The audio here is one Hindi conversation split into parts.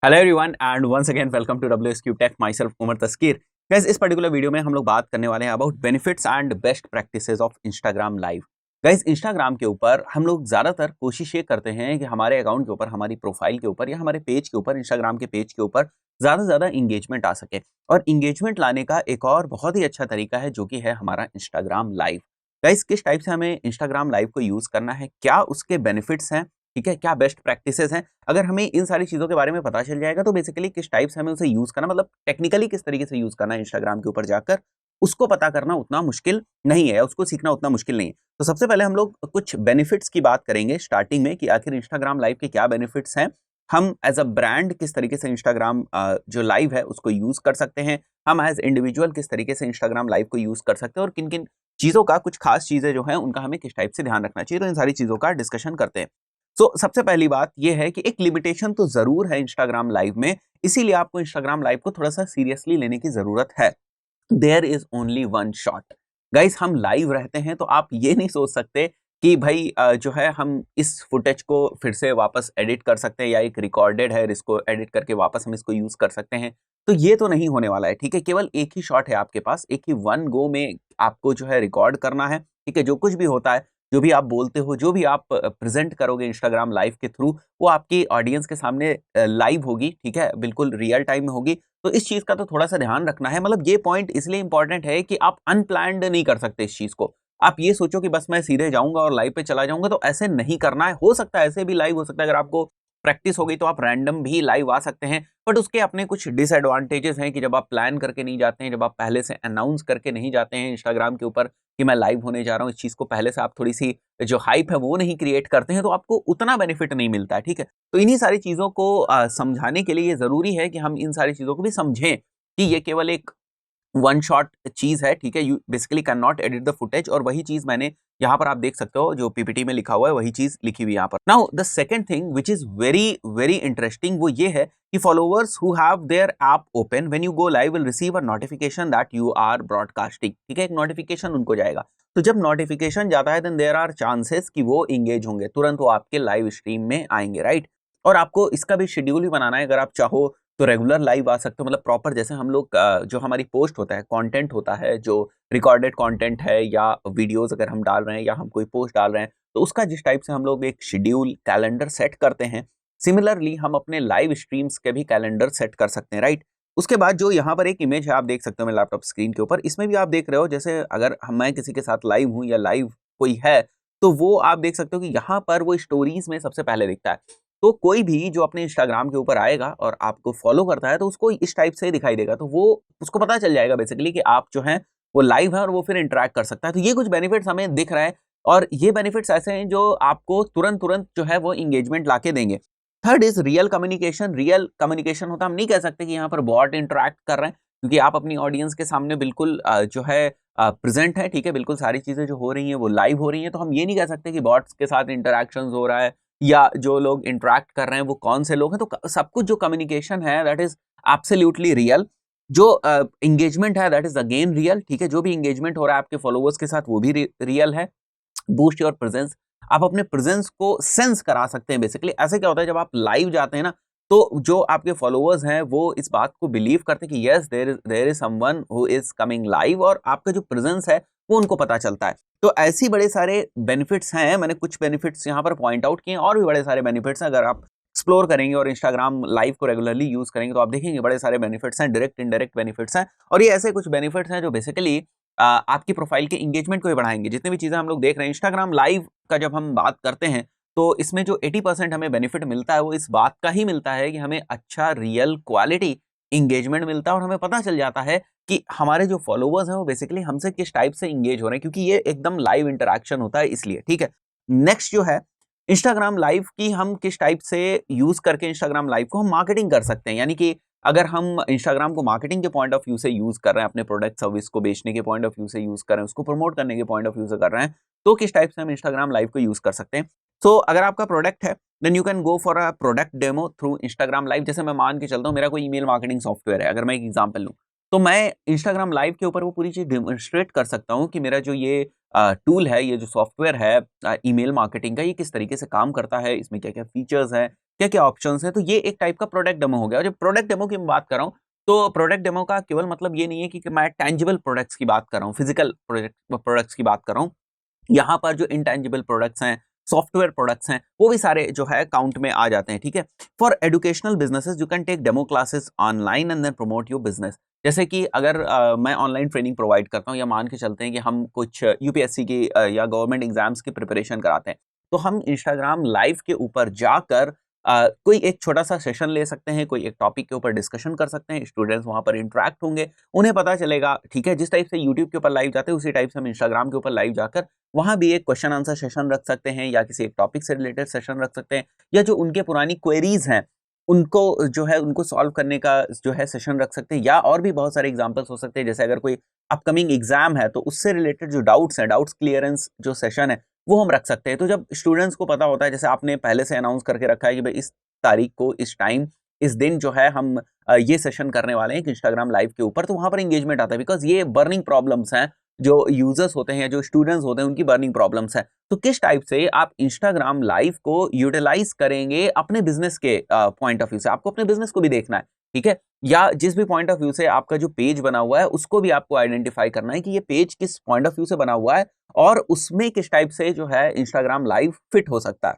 Hello everyone and once again welcome to WSQ tech myself Umar Taskeer. Guys, इस पर्टिकुलर वीडियो में हम लोग बात करने वाले हैं about benefits and best practices of Instagram live. Guys, Instagram के ऊपर हम लोग ज़्यादातर कोशिश ये करते हैं कि हमारे अकाउंट के ऊपर, हमारी प्रोफाइल के ऊपर या हमारे पेज के ऊपर, इंस्टाग्राम के पेज के ऊपर ज़्यादा से ज़्यादा इंगेजमेंट आ सके। और इंगेजमेंट लाने का एक और बहुत ही अच्छा तरीका है जो कि है हमारा इंस्टाग्राम लाइव। गाइस, किस टाइप से हमें इंस्टाग्राम लाइव को यूज़ करना है, क्या उसके बेनिफिट्स हैं, ठीक है, क्या बेस्ट प्रैक्टिसेस हैं। अगर हमें इन सारी चीज़ों के बारे में पता चल जाएगा तो बेसिकली किस टाइप से हमें उसे यूज़ करना, मतलब टेक्निकली किस तरीके से यूज़ करना है इंस्टाग्राम के ऊपर जाकर, उसको पता करना उतना मुश्किल नहीं है, उसको सीखना उतना मुश्किल नहीं है। तो सबसे पहले हम लोग कुछ बेनिफिट्स की बात करेंगे स्टार्टिंग में कि आखिर इंस्टाग्राम लाइव के क्या बेनिफिट्स हैं। हम एज़ अ ब्रांड किस तरीके से इंस्टाग्राम जो लाइव है उसको यूज़ कर सकते हैं। हम एज़ इंडिविजुअल किस तरीके से इंस्टाग्राम लाइव को यूज़ कर सकते हैं और किन-किन चीज़ों का, कुछ खास चीज़ें जो हैं उनका हमें किस टाइप से ध्यान रखना चाहिए। तो इन सारी चीज़ों का डिस्कशन करते हैं। सबसे पहली बात ये है कि एक लिमिटेशन तो ज़रूर है इंस्टाग्राम लाइव में, इसीलिए आपको इंस्टाग्राम लाइव को थोड़ा-सा सीरियसली लेने की ज़रूरत है। There is only one shot. Guys, हम लाइव रहते हैं तो आप ये नहीं सोच सकते कि भाई जो है हम इस फुटेज को फिर से वापस एडिट कर सकते हैं या एक रिकॉर्डेड है इसको एडिट करके वापस हम इसको यूज़ कर सकते हैं। तो ये तो नहीं होने वाला है, ठीक है? केवल एक ही शॉट है आपके पास, एक ही वन गो में आपको जो है रिकॉर्ड करना है, ठीक है? जो कुछ भी होता है, जो भी आप बोलते हो, जो भी आप प्रेज़ेंट करोगे इंस्टाग्राम लाइव के थ्रू, वो आपकी ऑडियंस के सामने लाइव होगी, ठीक है? बिल्कुल रियल टाइम में होगी। तो इस चीज़ का तो थोड़ा-सा ध्यान रखना है। मतलब ये पॉइंट इसलिए इम्पोर्टेंट है कि आप अनप्लैन्ड नहीं कर सकते इस चीज़ को। आप ये सोचो कि बस मैं सीधे जाऊँगा और लाइव पे चला जाऊँगा, तो ऐसे नहीं करना है। हो सकता है ऐसे भी लाइव हो सकता है, अगर आपको प्रैक्टिस हो गई तो आप रैंडम भी लाइव आ सकते हैं। बट उसके अपने कुछ डिसएडवांटेजेस हैं कि जब आप प्लान करके नहीं जाते हैं, जब आप पहले से अनाउंस करके नहीं जाते हैं इंस्टाग्राम के ऊपर कि मैं लाइव होने जा रहा हूँ, इस चीज़ को पहले से आप थोड़ी-सी जो हाइप है वो नहीं क्रिएट करते हैं, तो आपको उतना बेनिफिट नहीं मिलता है, ठीक है? तो इन्हीं सारी चीज़ों को समझाने के लिए ये ज़रूरी है कि हम इन सारी चीज़ों को भी समझें कि ये केवल एक वन शॉट चीज़ है, ठीक है? You basically can not edit the footage, और वही चीज़ मैंने यहाँ पर आप देख सकते हो जो पीपीटी में लिखा हुआ है, वही चीज़ लिखी हुई है यहाँ पर। Now the second thing which is very, very interesting, वो ये है कि followers who have their app open when you go live will receive a notification that you are broadcasting, ठीक है? एक नोटिफिकेशन उनको जाएगा। तो जब नोटिफिकेशन जाता है देन देयर आर चांसेस कि वो एंगेज होंगे, तुरंत वो आपके लाइव स्ट्रीम में आएँगे, राइट? और आपको इसका भी शेड्यूल भी बनाना है, अगर आप चाहो तो रेगुलर लाइव आ सकते हो, मतलब प्रॉपर जैसे हम लोग जो हमारी पोस्ट होता है, कंटेंट होता है, जो रिकॉर्डेड कंटेंट है या वीडियोस अगर हम डाल रहे हैं या हम कोई पोस्ट डाल रहे हैं, तो उसका जिस टाइप से हम लोग एक शेड्यूल कैलेंडर सेट करते हैं, सिमिलरली हम अपने लाइव स्ट्रीम्स के भी कैलेंडर सेट कर सकते हैं, राइट? उसके बाद जो यहाँ पर एक इमेज है आप देख सकते हो मेरे लैपटॉप स्क्रीन के ऊपर, इसमें भी आप देख रहे हो जैसे अगर मैं किसी के साथ लाइव हूँ या लाइव कोई है, तो वो आप देख सकते हो कि यहाँ पर वो स्टोरीज में सबसे पहले दिखता है। तो कोई भी जो अपने इंस्टाग्राम के ऊपर आएगा और आपको फॉलो करता है तो उसको इस टाइप से दिखाई देगा, तो वो उसको पता चल जाएगा बेसिकली कि आप जो हैं वो लाइव है और वो फिर इंटरैक्ट कर सकता है। तो ये कुछ बेनिफिट्स हमें दिख रहा है और ये बेनिफिट्स ऐसे हैं जो आपको तुरंत-तुरंत जो है वो एंगेजमेंट लाके देंगे। Third is real communication. Real communication होता है, हम नहीं कह सकते कि यहाँ पर बॉट इंटरैक्ट कर रहे हैं, क्योंकि आप अपनी ऑडियंस के सामने बिल्कुल जो है प्रेज़ेंट है, ठीक है? बिल्कुल सारी चीज़ें जो हो रही हैं वो लाइव हो रही हैं, तो हम ये नहीं कह सकते कि बॉट्स के साथ इंटरैक्शंस हो रहा है या जो लोग इंटरैक्ट कर रहे हैं वो कौन से लोग हैं। तो सब कुछ जो कम्युनिकेशन है दैट इज एब्सोल्युटली रियल। जो एंगेजमेंट है दैट इज अगेन रियल, ठीक है? जो भी एंगेजमेंट हो रहा है आपके फॉलोअर्स के साथ वो भी रियल है। बूस्ट योर प्रेजेंस, आप अपने प्रेजेंस को सेंस करा सकते हैं बेसिकली। ऐसे क्या होता है जब आप लाइव जाते हैं ना, तो जो आपके फॉलोअर्स हैं वो इस बात को बिलीव करते हैं कि yes there is someone who is coming live, और आपका जो प्रेजेंस है वो उनको पता चलता है। तो ऐसी बड़े सारे बेनिफिट्स हैं, मैंने कुछ बेनिफिट्स यहाँ पर पॉइंट आउट किए हैं, और भी बड़े सारे बेनिफिट्स हैं। अगर आप एक्सप्लोर करेंगे और इंस्टाग्राम लाइव को रेगुलरली यूज करेंगे तो आप देखेंगे बड़े सारे बेनिफिट्स हैं, डायरेक्ट इनडायरेक्ट बेनिफिट्स हैं। और ये ऐसे कुछ बेनिफिट्स हैं जो बेसिकली आपकी प्रोफाइल के एंगेजमेंट को ही बढ़ाएंगे। जितनी भी चीजें हम लोग देख रहे हैं इंस्टाग्राम लाइव का, जब हम बात करते हैं तो इसमें जो 80% हमें बेनिफिट मिलता है वो इस बात का ही मिलता है कि हमें अच्छा रियल क्वालिटी एंगेजमेंट मिलता है, और हमें पता चल जाता है कि हमारे जो फॉलोवर्स हैं वो बेसिकली हमसे किस टाइप से एंगेज हो रहे हैं, क्योंकि ये एकदम लाइव इंटरेक्शन होता है इसलिए, ठीक है? नेक्स्ट जो है इंस्टाग्राम लाइव की, हम किस टाइप से यूज करके इंस्टाग्राम लाइव को हम मार्केटिंग कर सकते हैं। यानी कि अगर हम इंस्टाग्राम को मार्केटिंग के पॉइंट ऑफ व्यू से यूज कर रहे हैं, अपने प्रोडक्ट सर्विस को बेचने के पॉइंट ऑफ व्यू से यूज कर रहे हैं, उसको प्रमोट करने के पॉइंट ऑफ व्यू से कर रहे हैं, तो किस टाइप से हम इंस्टाग्राम लाइव को यूज कर सकते हैं। सो अगर आपका प्रोडक्ट है then you can go for a product demo through Instagram live. जैसे मैं मान के चलता हूँ मेरा कोई ईमेल मार्केटिंग सॉफ्टवेयर है, अगर मैं एक एग्जांपल लूँ, तो मैं इंस्टाग्राम लाइव के ऊपर वो पूरी चीज डेमोन्स्ट्रेट कर सकता हूँ कि मेरा जो ये टूल है, ये जो सॉफ्टवेयर है ईमेल मार्केटिंग का, ये किस तरीके से काम करता है, इसमें क्या क्या फीचर्स हैं, क्या क्या ऑप्शंस हैं। तो ये एक टाइप का प्रोडक्ट डेमो हो गया। और जब प्रोडक्ट डेमो की मैं बात कर रहा हूँ, तो प्रोडक्ट डेमो का केवल मतलब ये नहीं है कि मैं टेंजिबल प्रोडक्ट्स की बात कर रहा हूँ, फिजिकल प्रोडक्ट्स की बात कर रहा हूँ। यहाँ पर जो इंटेंजिबल प्रोडक्ट्स हैं, सॉफ्टवेयर प्रोडक्ट्स हैं, वो भी सारे जो है काउंट में आ जाते हैं, ठीक है। For educational businesses you can take demo classes online and then promote your business. जैसे कि अगर मैं ऑनलाइन ट्रेनिंग प्रोवाइड करता हूँ, या मान के चलते हैं कि हम कुछ यूपीएससी की या गवर्नमेंट एग्जाम्स की प्रिपरेशन कराते हैं, तो हम इंस्टाग्राम लाइव के ऊपर जाकर कोई एक छोटा सा सेशन ले सकते हैं, कोई एक टॉपिक के ऊपर डिस्कशन कर सकते हैं, स्टूडेंट्स वहां पर इंटरेक्ट होंगे, उन्हें पता चलेगा, ठीक है। जिस टाइप से यूट्यूब के ऊपर लाइव जाते हैं, उसी टाइप से हम इंस्टाग्राम के ऊपर लाइव जाकर वहां भी एक क्वेश्चन आंसर सेशन रख सकते हैं, या किसी एक टॉपिक से रिलेटेड सेशन रख सकते हैं, या जो उनके पुरानी क्वेरीज हैं उनको जो है उनको सॉल्व करने का जो है सेशन रख सकते हैं। या और भी बहुत सारे एग्जांपल्स हो सकते हैं, जैसे अगर कोई अपकमिंग एग्जाम है तो उससे रिलेटेड जो डाउट्स हैं, डाउट्स क्लियरेंस जो सेशन है, वो हम रख सकते हैं। तो जब स्टूडेंट्स को पता होता है, जैसे आपने पहले से अनाउंस करके रखा है कि भाई इस तारीख को, इस टाइम, इस दिन जो है हम ये सेशन करने वाले हैं इंस्टाग्राम लाइव के ऊपर, तो वहां पर एंगेजमेंट आता है। बिकॉज ये बर्निंग प्रॉब्लम्स हैं, जो यूजर्स होते हैं या जो स्टूडेंट्स होते हैं, उनकी बर्निंग प्रॉब्लम्स है। तो किस टाइप से आप इंस्टाग्राम लाइव को यूटिलाइज करेंगे अपने बिजनेस के पॉइंट ऑफ व्यू से, आपको अपने बिजनेस को भी देखना है, ठीक है। या जिस भी पॉइंट ऑफ व्यू से आपका जो पेज बना हुआ है, उसको भी आपको आइडेंटिफाई करना है कि ये पेज किस पॉइंट ऑफ व्यू से बना हुआ है, और उसमें किस टाइप से जो है इंस्टाग्राम लाइव फिट हो सकता है।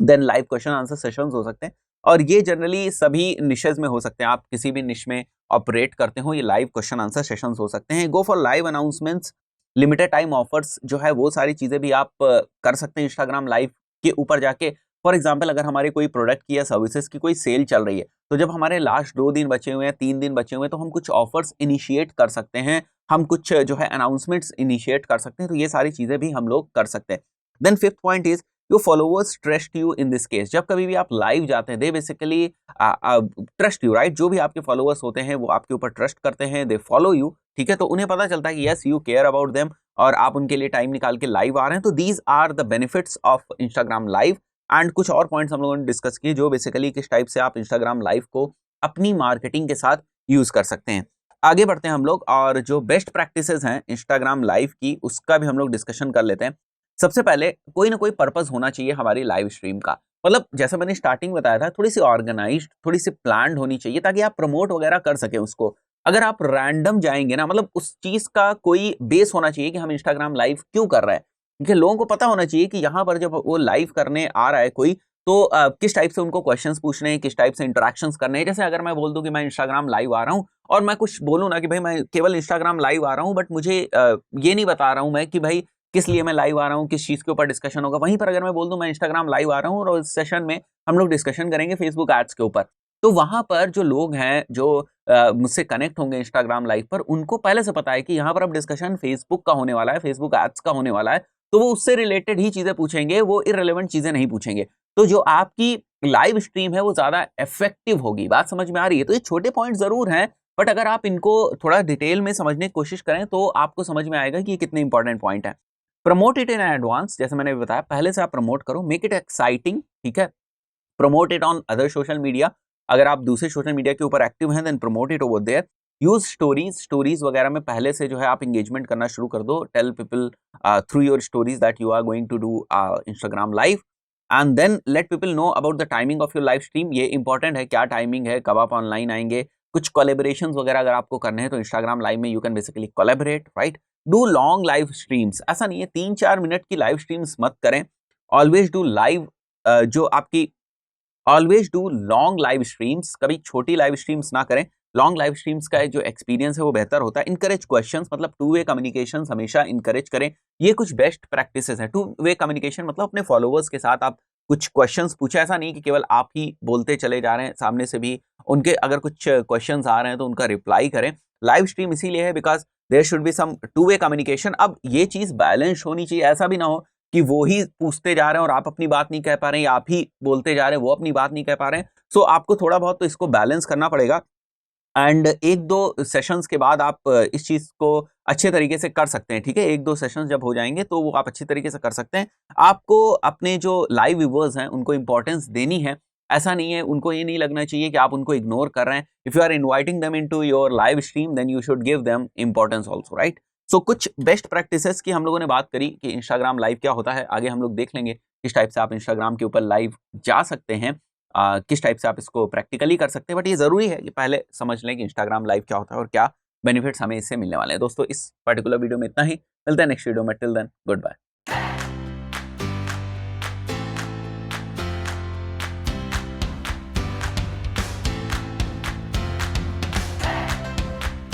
Then live question answer sessions हो सकते हैं, और ये जनरली सभी निशेज में हो सकते हैं। आप किसी भी निश में ऑपरेट करते हो, ये लाइव क्वेश्चन आंसर सेशंस हो सकते हैं। Go for live announcements, limited time offers जो है वो सारी चीजें भी आप कर सकते हैं इंस्टाग्राम लाइव के ऊपर जाके। फॉर एग्जाम्पल, अगर हमारे कोई प्रोडक्ट की या सर्विसेज की कोई सेल चल रही है, तो जब हमारे लास्ट 2 दिन बचे हुए हैं, 3 दिन बचे हुए हैं, तो हम कुछ ऑफर्स इनिशिएट कर सकते हैं, हम कुछ जो है अनाउंसमेंट्स इनिशिएट कर सकते हैं। तो ये सारी चीजें भी हम लोग कर सकते हैं। Then fifth point is your followers trust you in this case. जब कभी भी आप लाइव जाते हैं, they basically trust you, right. जो भी आपके फॉलोअर्स होते हैं वो आपके ऊपर ट्रस्ट करते हैं, दे फॉलो यू, ठीक है। तो उन्हें पता चलता है कि yes you care about them, और आप उनके लिए टाइम निकाल के लाइव आ रहे हैं। तो these are the benefits of Instagram live. And कुछ और पॉइंट्स हम लोगों ने डिस्कस किए, जो बेसिकली किस टाइप से आप इंस्टाग्राम लाइव को अपनी मार्केटिंग के साथ यूज कर सकते हैं। आगे बढ़ते हैं हम लोग, और जो बेस्ट प्रैक्टिसेस हैं इंस्टाग्राम लाइव की, उसका भी हम लोग डिस्कशन कर लेते हैं। सबसे पहले कोई ना कोई पर्पस होना चाहिए हमारी लाइव स्ट्रीम का। मतलब जैसा मैंने स्टार्टिंग बताया था, थोड़ी सी ऑर्गेनाइज्ड, थोड़ी सी प्लान्ड होनी चाहिए, ताकि आप प्रमोट वगैरह कर सके उसको। अगर आप रैंडम जाएंगे ना, मतलब उस चीज का कोई बेस होना चाहिए कि हम इंस्टाग्राम लाइव क्यों कर रहे हैं, क्योंकि लोगों को पता होना चाहिए कि यहाँ पर जब वो लाइव करने आ रहा है कोई, तो किस टाइप से उनको क्वेश्चंस पूछने हैं, किस टाइप से इंटरेक्शंस करने हैं। जैसे अगर मैं बोल दूं कि मैं इंस्टाग्राम लाइव आ रहा हूँ, और मैं कुछ बोलूँ ना कि भाई मैं केवल इंस्टाग्राम लाइव आ रहा हूँ, बट मुझे ये नहीं बता रहा हूँ मैं कि भाई किस लिए मैं लाइव आ रहा हूँ, किस चीज के ऊपर डिस्कशन होगा। वहीं पर अगर मैं बोल दूं मैं इंस्टाग्राम लाइव आ रहा हूँ, और इस सेशन में हम लोग डिस्कशन करेंगे फेसबुक एड्स के ऊपर, तो वहां पर जो लोग हैं, जो मुझसे कनेक्ट होंगे इंस्टाग्राम लाइव पर, उनको पहले से पता है कि यहाँ पर अब डिस्कशन फेसबुक का होने वाला है, फेसबुक एड्स का होने वाला है। तो वो उससे रिलेटेड ही चीजें पूछेंगे, वो इररिलेवेंट चीजें नहीं पूछेंगे। तो जो आपकी लाइव स्ट्रीम है वो ज्यादा इफेक्टिव होगी। बात समझ में आ रही है? तो ये छोटे पॉइंट जरूर हैं, बट अगर आप इनको थोड़ा डिटेल में समझने की कोशिश करें, तो आपको समझ में आएगा कि ये कितने इंपॉर्टेंट पॉइंट है। प्रमोट इट इन एडवांस, जैसे मैंने बताया, पहले से आप प्रमोट करो, मेक इट एक्साइटिंग, ठीक है। Promote it on other social media. अगर आप दूसरे सोशल मीडिया के ऊपर एक्टिव हैं, then promote it over there. Use stories वगैरह में पहले से जो है आप एंगेजमेंट करना शुरू कर दो। Tell people through your stories that you are going to do Instagram live, and then let people know about the timing of your live stream. ये इंपॉर्टेंट है, क्या टाइमिंग है, कब आप ऑनलाइन आएंगे। कुछ कोलेबोरेशंस वगैरह अगर आपको करने हैं, तो इंस्टाग्राम लाइव में you can basically collaborate, right. Do long live streams. ऐसा नहीं है 3-4 मिनट की लाइव स्ट्रीम्स मत करें। ऑलवेज डू लाइव, जो आपकी always do long live streams, कभी छोटी लाइव स्ट्रीम्स ना करें। लॉन्ग लाइव स्ट्रीम्स का जो एक्सपीरियंस है वो बेहतर होता है। इनकरेज क्वेश्चंस, मतलब टू वे कम्युनिकेशन हमेशा इनकरेज करें। ये कुछ बेस्ट प्रैक्टिसेस हैं। टू वे कम्युनिकेशन मतलब अपने फॉलोअर्स के साथ आप कुछ क्वेश्चंस पूछे। ऐसा नहीं कि केवल आप ही बोलते चले जा रहे हैं, सामने से भी उनके अगर कुछ क्वेश्चंस आ रहे हैं तो उनका रिप्लाई करें। लाइव स्ट्रीम इसीलिए है because there should be some two way communication. अब ये चीज बैलेंस होनी चाहिए, ऐसा भी ना हो कि वो ही पूछते जा रहे हैं और आप अपनी बात नहीं कह पा रहे हैं, या आप ही बोलते जा रहे हैं, वो अपनी बात नहीं कह पा रहे हैं। सो आपको थोड़ा बहुत तो इसको बैलेंस करना पड़ेगा। एंड 1-2 सेशंस के बाद आप इस चीज को अच्छे तरीके से कर सकते हैं, ठीक है। 1-2 सेशंस जब हो जाएंगे तो वो आप अच्छे तरीके से कर सकते हैं। आपको अपने जो लाइव व्यूअर्स हैं उनको इंपॉर्टेंस देनी है। ऐसा नहीं है, उनको ये नहीं लगना चाहिए कि आप उनको इग्नोर कर रहे हैं। If you are inviting them into your live stream, then you should give them importance also, right. So कुछ बेस्ट प्रैक्टिसेस की हम लोगों ने बात करी कि इंस्टाग्राम लाइव क्या होता है। आगे हम लोग देख लेंगे किस टाइप से आप इंस्टाग्राम के ऊपर लाइव जा सकते हैं। किस टाइप से आप इसको प्रैक्टिकली कर सकते हैं, बट ये ज़रूरी है कि पहले समझ लें कि इंस्टाग्राम लाइव क्या होता है और क्या बेनिफिट्स हमें इससे मिलने वाले हैं। दोस्तों इस पर्टिकुलर वीडियो में इतना ही, मिलते हैं नेक्स्ट वीडियो में, टिल देन गुड बाय।